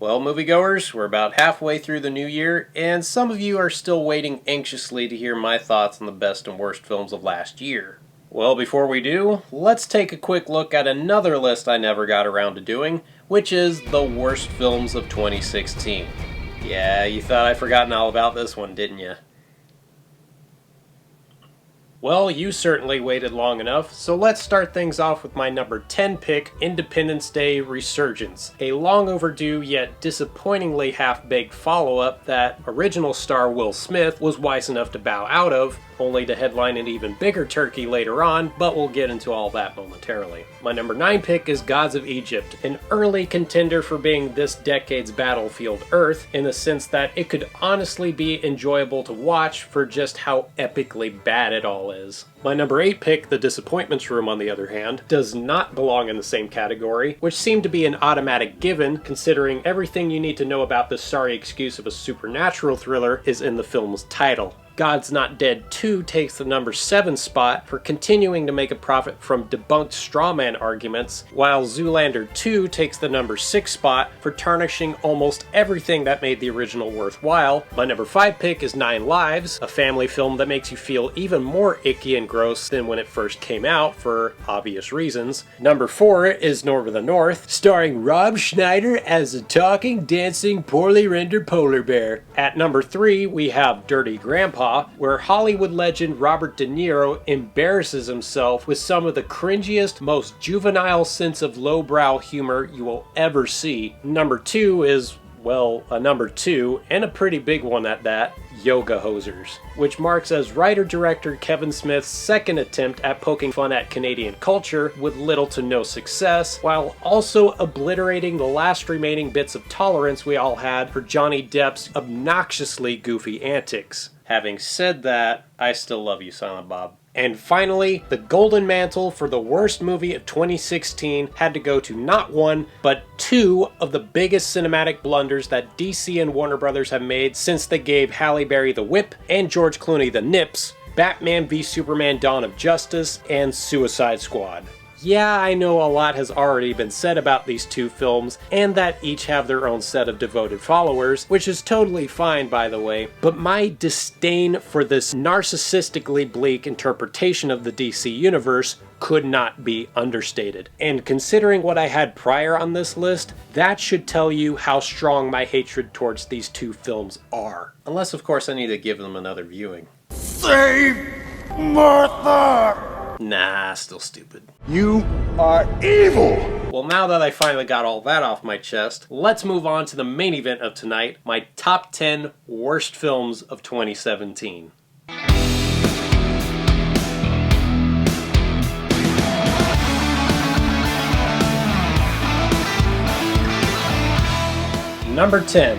Well, moviegoers, we're about halfway through the new year, and some of you are still waiting anxiously to hear my thoughts on the best and worst films of last year. Well, before we do, let's take a quick look at another list I never got around to doing, which is the worst films of 2016. Yeah, you thought I'd forgotten all about this one, didn't you? Well, you certainly waited long enough, so let's start things off with my number 10 pick, Independence Day Resurgence, a long overdue yet disappointingly half-baked follow-up that original star Will Smith was wise enough to bow out of, only to headline an even bigger turkey later on, but we'll get into all that momentarily. My number 9 pick is Gods of Egypt, an early contender for being this decade's Battlefield Earth, in the sense that it could honestly be enjoyable to watch for just how epically bad it all is. My number 8 pick, The Disappointments Room, on the other hand, does not belong in the same category, which seemed to be an automatic given, considering everything you need to know about this sorry excuse of a supernatural thriller is in the film's title. God's Not Dead 2 takes the number 7 spot for continuing to make a profit from debunked strawman arguments, while Zoolander 2 takes the number 6 spot for tarnishing almost everything that made the original worthwhile. My number 5 pick is 9 Lives, a family film that makes you feel even more icky and gross than when it first came out, for obvious reasons. Number 4 is North of the North, starring Rob Schneider as a talking, dancing, poorly rendered polar bear. At number 3, we have Dirty Grandpa, where Hollywood legend Robert De Niro embarrasses himself with some of the cringiest, most juvenile sense of lowbrow humor you will ever see. Number 2 is, well, a number 2, and a pretty big one at that, Yoga Hosers, which marks as writer-director Kevin Smith's second attempt at poking fun at Canadian culture with little to no success, while also obliterating the last remaining bits of tolerance we all had for Johnny Depp's obnoxiously goofy antics. Having said that, I still love you, Silent Bob. And finally, the golden mantle for the worst movie of 2016 had to go to not one, but 2 of the biggest cinematic blunders that DC and Warner Brothers have made since they gave Halle Berry the whip and George Clooney the nips: Batman v Superman: Dawn of Justice and Suicide Squad. Yeah, I know a lot has already been said about these 2 films, and that each have their own set of devoted followers, which is totally fine, by the way, but my disdain for this narcissistically bleak interpretation of the DC universe could not be understated. And considering what I had prior on this list, that should tell you how strong my hatred towards these 2 films are. Unless, of course, I need to give them another viewing. Save Martha! Nah, still stupid. You are evil! Well, now that I finally got all that off my chest, let's move on to the main event of tonight, my top 10 worst films of 2017. Number 10.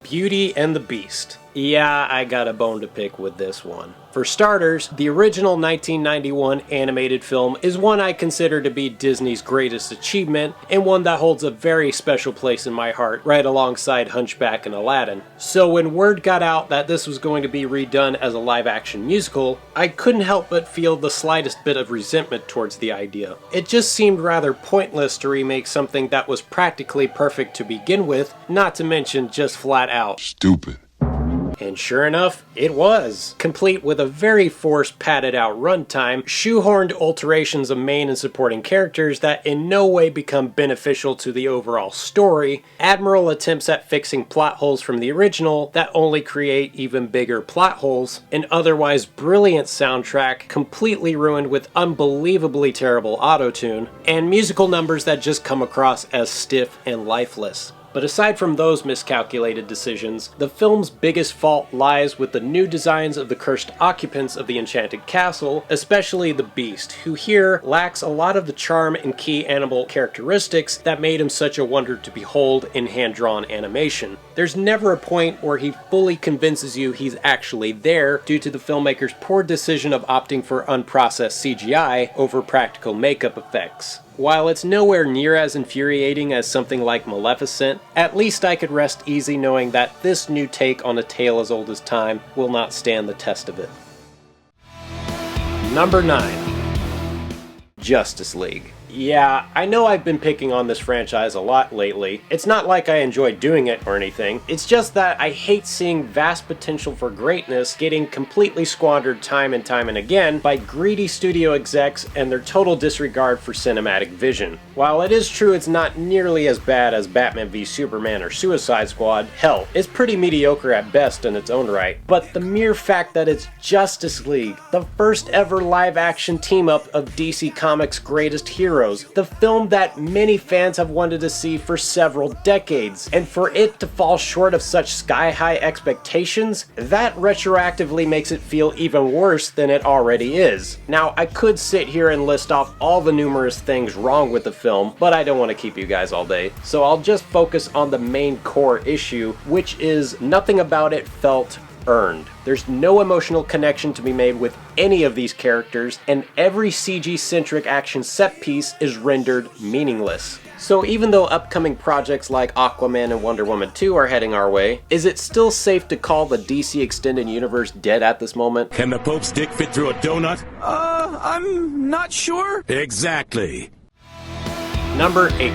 Beauty and the Beast. Yeah, I got a bone to pick with this one. For starters, the original 1991 animated film is one I consider to be Disney's greatest achievement, and one that holds a very special place in my heart, right alongside Hunchback and Aladdin. So when word got out that this was going to be redone as a live-action musical, I couldn't help but feel the slightest bit of resentment towards the idea. It just seemed rather pointless to remake something that was practically perfect to begin with, not to mention just flat out stupid. And sure enough, it was. Complete with a very forced, padded-out runtime, shoehorned alterations of main and supporting characters that in no way become beneficial to the overall story, admirable attempts at fixing plot holes from the original that only create even bigger plot holes, an otherwise brilliant soundtrack completely ruined with unbelievably terrible autotune, and musical numbers that just come across as stiff and lifeless. But aside from those miscalculated decisions, the film's biggest fault lies with the new designs of the cursed occupants of the Enchanted Castle, especially the Beast, who here lacks a lot of the charm and key animal characteristics that made him such a wonder to behold in hand-drawn animation. There's never a point where he fully convinces you he's actually there due to the filmmaker's poor decision of opting for unprocessed CGI over practical makeup effects. While it's nowhere near as infuriating as something like Maleficent, at least I could rest easy knowing that this new take on a tale as old as time will not stand the test of it. Number 9. Justice League. Yeah, I know I've been picking on this franchise a lot lately. It's not like I enjoy doing it or anything. It's just that I hate seeing vast potential for greatness getting completely squandered time and again by greedy studio execs and their total disregard for cinematic vision. While it is true it's not nearly as bad as Batman v Superman or Suicide Squad, hell, it's pretty mediocre at best in its own right. But the mere fact that it's Justice League, the first ever live-action team-up of DC Comics' greatest heroes, the film that many fans have wanted to see for several decades, and for it to fall short of such sky-high expectations, that retroactively makes it feel even worse than it already is. Now, I could sit here and list off all the numerous things wrong with the film, but I don't want to keep you guys all day, so I'll just focus on the main core issue, which is nothing about it felt earned. There's no emotional connection to be made with any of these characters, and every CG-centric action set piece is rendered meaningless. So even though upcoming projects like Aquaman and Wonder Woman 2 are heading our way, is it still safe to call the DC Extended Universe dead at this moment? Can the Pope's dick fit through a donut? I'm not sure. Exactly. Number 8.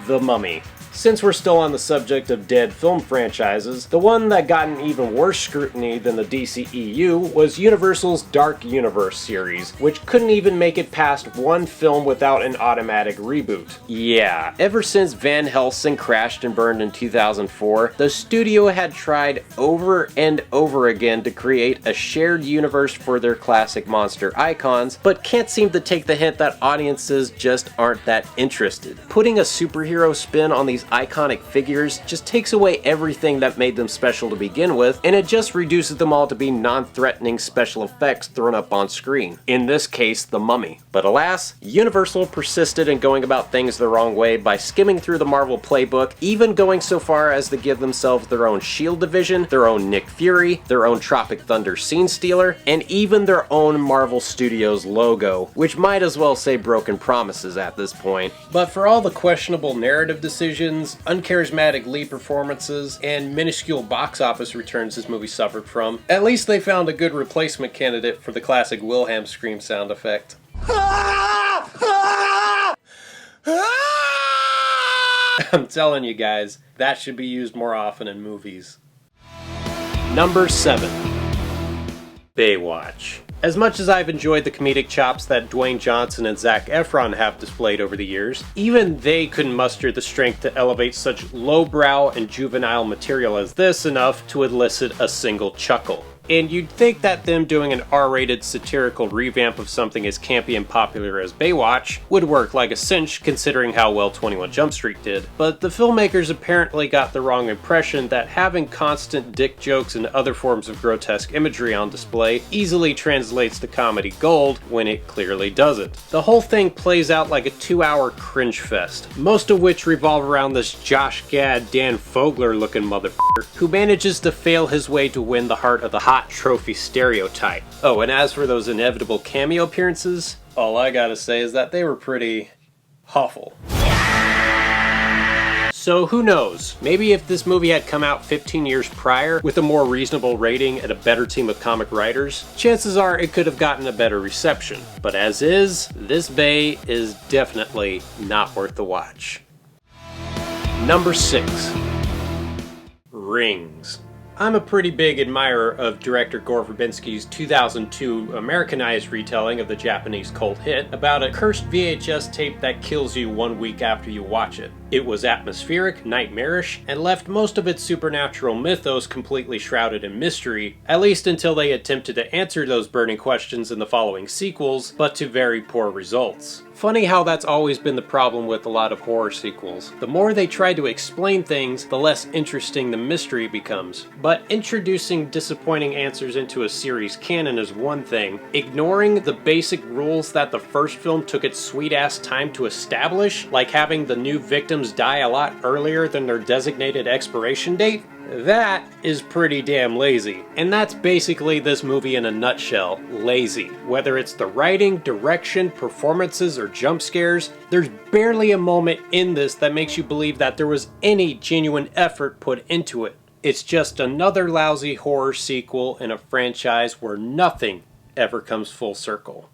The Mummy. Since we're still on the subject of dead film franchises, the one that got an even worse scrutiny than the DCEU was Universal's Dark Universe series, which couldn't even make it past one film without an automatic reboot. Yeah, ever since Van Helsing crashed and burned in 2004, the studio had tried over and over again to create a shared universe for their classic monster icons, but can't seem to take the hint that audiences just aren't that interested. Putting a superhero spin on these iconic figures just takes away everything that made them special to begin with, and it just reduces them all to be non-threatening special effects thrown up on screen. In this case, the Mummy. But alas, Universal persisted in going about things the wrong way by skimming through the Marvel playbook, even going so far as to give themselves their own S.H.I.E.L.D. division, their own Nick Fury, their own Tropic Thunder scene stealer, and even their own Marvel Studios logo, which might as well say broken promises at this point. But for all the questionable narrative decisions, uncharismatic lead performances, and minuscule box office returns this movie suffered from, at least they found a good replacement candidate for the classic Wilhelm scream sound effect. I'm telling you guys, that should be used more often in movies. Number 7. Baywatch. As much as I've enjoyed the comedic chops that Dwayne Johnson and Zac Efron have displayed over the years, even they couldn't muster the strength to elevate such lowbrow and juvenile material as this enough to elicit a single chuckle. And you'd think that them doing an R-rated satirical revamp of something as campy and popular as Baywatch would work like a cinch considering how well 21 Jump Street did. But the filmmakers apparently got the wrong impression that having constant dick jokes and other forms of grotesque imagery on display easily translates to comedy gold when it clearly doesn't. The whole thing plays out like a 2-hour cringe fest, most of which revolve around this Josh Gad, Dan Fogler looking motherfucker who manages to fail his way to win the heart of the hot trophy stereotype. Oh, and as for those inevitable cameo appearances, all I gotta say is that they were pretty awful. So who knows, maybe if this movie had come out 15 years prior with a more reasonable rating and a better team of comic writers, chances are it could have gotten a better reception. But as is, this Bay is definitely not worth the watch. Number 6. Rings. I'm a pretty big admirer of director Gore Verbinski's 2002 Americanized retelling of the Japanese cult hit about a cursed VHS tape that kills you 1 week after you watch it. It was atmospheric, nightmarish, and left most of its supernatural mythos completely shrouded in mystery, at least until they attempted to answer those burning questions in the following sequels, but to very poor results. Funny how that's always been the problem with a lot of horror sequels. The more they try to explain things, the less interesting the mystery becomes. But introducing disappointing answers into a series canon is one thing. Ignoring the basic rules that the first film took its sweet-ass time to establish, like having the new victims die a lot earlier than their designated expiration date, that is pretty damn lazy. And that's basically this movie in a nutshell, lazy. Whether it's the writing, direction, performances, or jump scares, there's barely a moment in this that makes you believe that there was any genuine effort put into it. It's just another lousy horror sequel in a franchise where nothing ever comes full circle.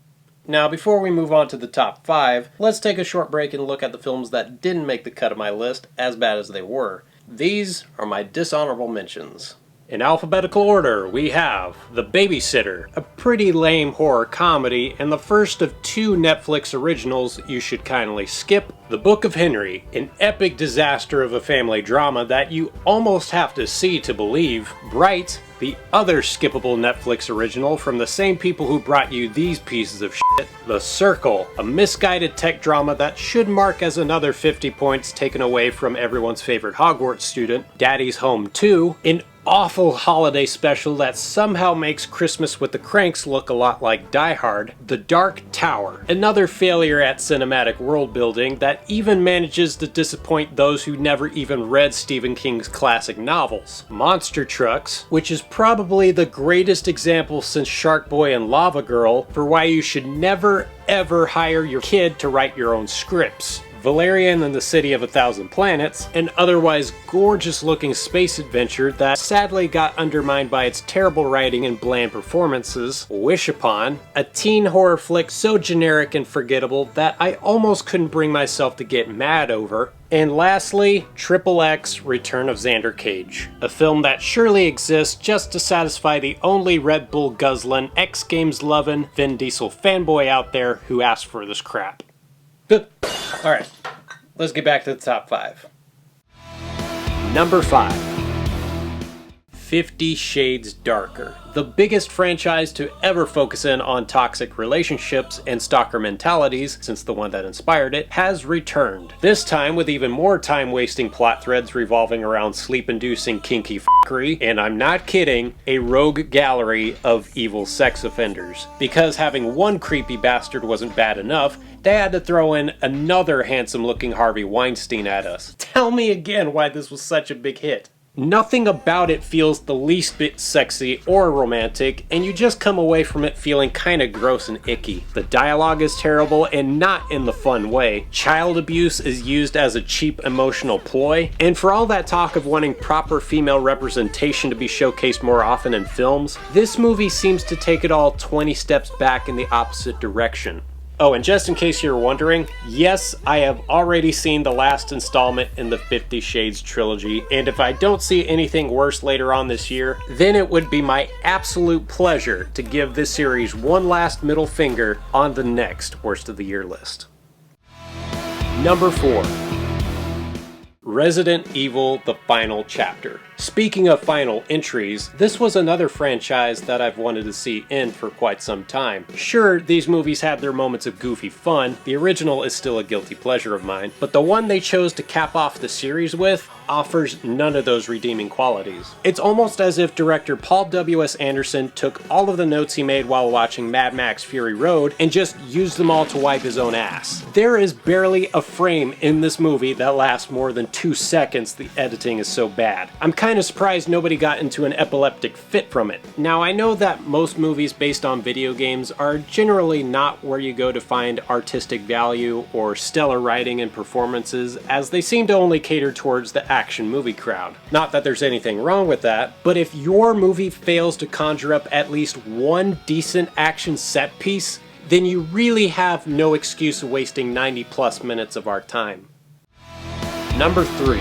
Now, before we move on to the top 5, let's take a short break and look at the films that didn't make the cut of my list, as bad as they were. These are my dishonorable mentions. In alphabetical order, we have The Babysitter, a pretty lame horror comedy and the first of 2 Netflix originals you should kindly skip. The Book of Henry, an epic disaster of a family drama that you almost have to see to believe. Bright, the other skippable Netflix original from the same people who brought you these pieces of shit. The Circle, a misguided tech drama that should mark as another 50 points taken away from everyone's favorite Hogwarts student. Daddy's Home 2, an awful holiday special that somehow makes Christmas with the Cranks look a lot like Die Hard. The Dark Tower, another failure at cinematic world building that even manages to disappoint those who never even read Stephen King's classic novels. Monster Trucks, which is probably the greatest example since Shark Boy and Lava Girl for why you should never ever hire your kid to write your own scripts. Valerian and the City of a Thousand Planets, an otherwise gorgeous looking space adventure that sadly got undermined by its terrible writing and bland performances. Wish Upon, a teen horror flick so generic and forgettable that I almost couldn't bring myself to get mad over. And lastly, XXX Return of Xander Cage, a film that surely exists just to satisfy the only Red Bull guzzlin', X Games lovin', Vin Diesel fanboy out there who asked for this crap. Alright, let's get back to the top 5. Number 5. 50 Shades Darker, the biggest franchise to ever focus in on toxic relationships and stalker mentalities since the one that inspired it, has returned. This time with even more time-wasting plot threads revolving around sleep-inducing kinky f***ery, and I'm not kidding, a rogue gallery of evil sex offenders. Because having one creepy bastard wasn't bad enough, they had to throw in another handsome-looking Harvey Weinstein at us. Tell me again why this was such a big hit. Nothing about it feels the least bit sexy or romantic, and you just come away from it feeling kinda gross and icky. The dialogue is terrible and not in the fun way. Child abuse is used as a cheap emotional ploy, and for all that talk of wanting proper female representation to be showcased more often in films, this movie seems to take it all 20 steps back in the opposite direction. Oh, and just in case you're wondering, yes, I have already seen the last installment in the 50 Shades trilogy, and if I don't see anything worse later on this year, then it would be my absolute pleasure to give this series one last middle finger on the next Worst of the Year list. Number 4. Resident Evil: The Final Chapter. Speaking of final entries, this was another franchise that I've wanted to see end for quite some time. Sure, these movies had their moments of goofy fun, the original is still a guilty pleasure of mine, but the one they chose to cap off the series with offers none of those redeeming qualities. It's almost as if director Paul W.S. Anderson took all of the notes he made while watching Mad Max Fury Road and just used them all to wipe his own ass. There is barely a frame in this movie that lasts more than 2 seconds, the editing is so bad. I'm kind of surprised nobody got into an epileptic fit from it. Now, I know that most movies based on video games are generally not where you go to find artistic value or stellar writing and performances, as they seem to only cater towards the action movie crowd. Not that there's anything wrong with that, but if your movie fails to conjure up at least one decent action set piece, then you really have no excuse of wasting 90 plus minutes of our time. Number 3.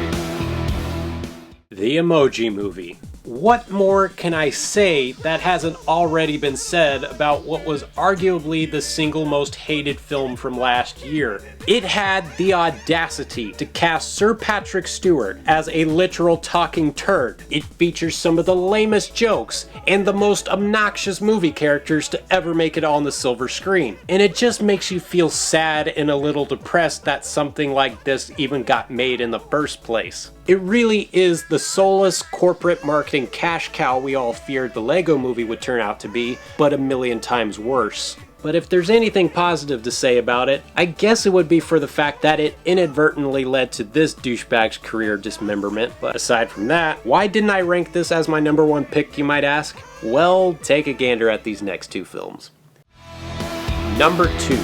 The Emoji Movie. What more can I say that hasn't already been said about what was arguably the single most hated film from last year? It had the audacity to cast Sir Patrick Stewart as a literal talking turd. It features some of the lamest jokes and the most obnoxious movie characters to ever make it on the silver screen. And it just makes you feel sad and a little depressed that something like this even got made in the first place. It really is the soulless corporate marketing cash cow we all feared the Lego Movie would turn out to be, but a million times worse. But if there's anything positive to say about it, I guess it would be for the fact that it inadvertently led to this douchebag's career dismemberment. But aside from that, why didn't I rank this as my number 1 pick, you might ask? Well, take a gander at these next 2 films. Number 2.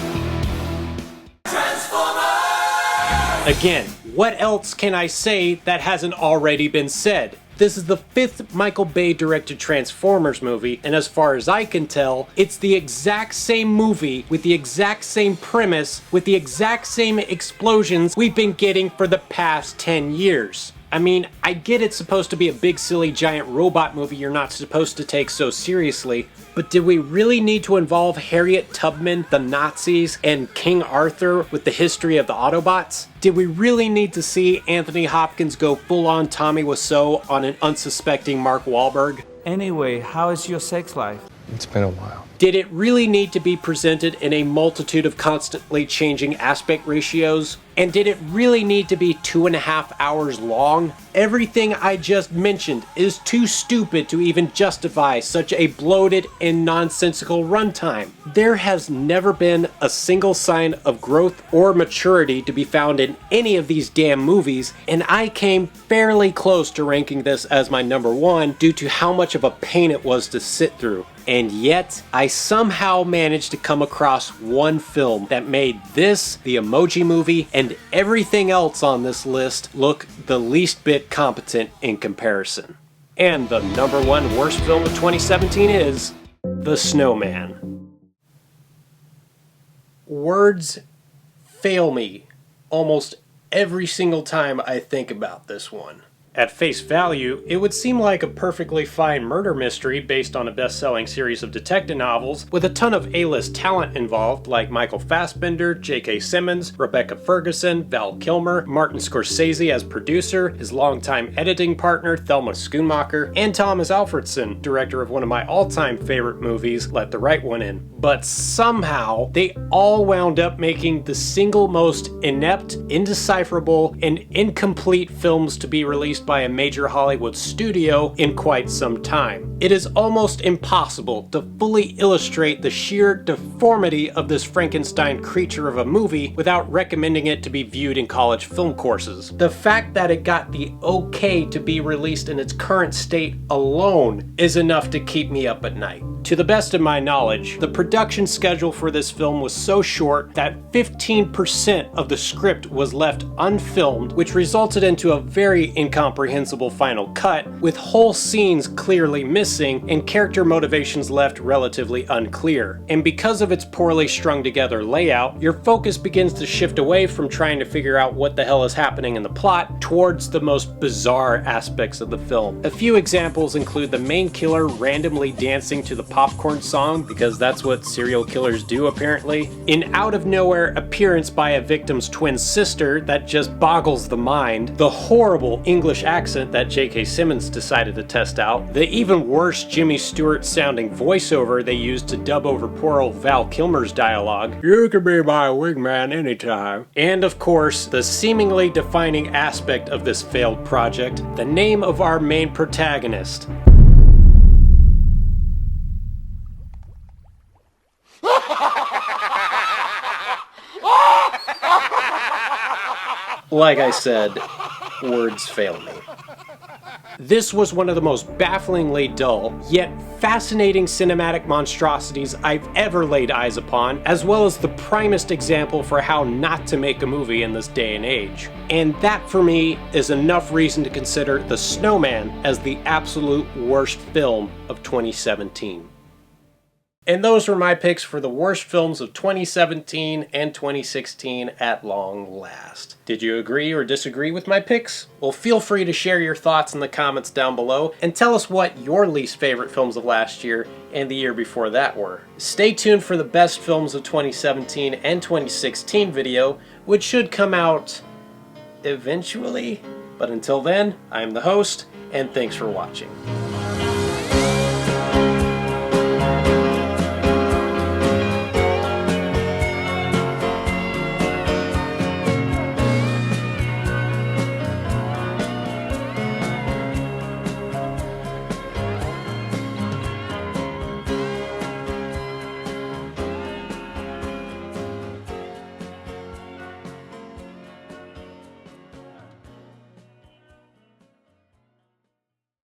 Again, what else can I say that hasn't already been said? This is the 5th Michael Bay directed Transformers movie, and as far as I can tell, it's the exact same movie with the exact same premise, with the exact same explosions we've been getting for the past 10 years. I mean, I get it's supposed to be a big silly giant robot movie you're not supposed to take so seriously, but did we really need to involve Harriet Tubman, the Nazis, and King Arthur with the history of the Autobots? Did we really need to see Anthony Hopkins go full-on Tommy Wiseau on an unsuspecting Mark Wahlberg? Anyway, how is your sex life? It's been a while. Did it really need to be presented in a multitude of constantly changing aspect ratios? And did it really need to be 2.5 hours long? Everything I just mentioned is too stupid to even justify such a bloated and nonsensical runtime. There has never been a single sign of growth or maturity to be found in any of these damn movies, and I came fairly close to ranking this as my number 1 due to how much of a pain it was to sit through. And yet, I somehow managed to come across one film that made this, the Emoji Movie, and everything else on this list look the least bit competent in comparison. And the number 1 worst film of 2017 is The Snowman. Words fail me almost every single time I think about this one. At face value, it would seem like a perfectly fine murder mystery based on a best-selling series of detective novels with a ton of A-list talent involved like Michael Fassbender, J.K. Simmons, Rebecca Ferguson, Val Kilmer, Martin Scorsese as producer, his longtime editing partner Thelma Schoonmaker, and Thomas Alfredson, director of one of my all-time favorite movies, Let the Right One In. But somehow, they all wound up making the single most inept, indecipherable, and incomplete films to be released by a major Hollywood studio in quite some time. It is almost impossible to fully illustrate the sheer deformity of this Frankenstein creature of a movie without recommending it to be viewed in college film courses. The fact that it got the okay to be released in its current state alone is enough to keep me up at night. To the best of my knowledge, the production schedule for this film was so short that 15% of the script was left unfilmed, which resulted into a very incomprehensible final cut, with whole scenes clearly missing and character motivations left relatively unclear. And because of its poorly strung together layout, your focus begins to shift away from trying to figure out what the hell is happening in the plot towards the most bizarre aspects of the film. A few examples include the main killer randomly dancing to the popcorn song, because that's what serial killers do apparently, an out-of-nowhere appearance by a victim's twin sister that just boggles the mind, the horrible English accent that J.K. Simmons decided to test out, the even worse Jimmy Stewart sounding voiceover they used to dub over poor old Val Kilmer's dialogue, "You can be my wingman anytime," and of course, the seemingly defining aspect of this failed project, the name of our main protagonist. Like I said, words fail me. This was one of the most bafflingly dull, yet fascinating cinematic monstrosities I've ever laid eyes upon, as well as the primest example for how not to make a movie in this day and age. And that, for me, is enough reason to consider The Snowman as the absolute worst film of 2017. And those were my picks for the worst films of 2017 and 2016 at long last. Did you agree or disagree with my picks? Well, feel free to share your thoughts in the comments down below and tell us what your least favorite films of last year and the year before that were. Stay tuned for the best films of 2017 and 2016 video, which should come out eventually. But until then, I'm the host, and thanks for watching.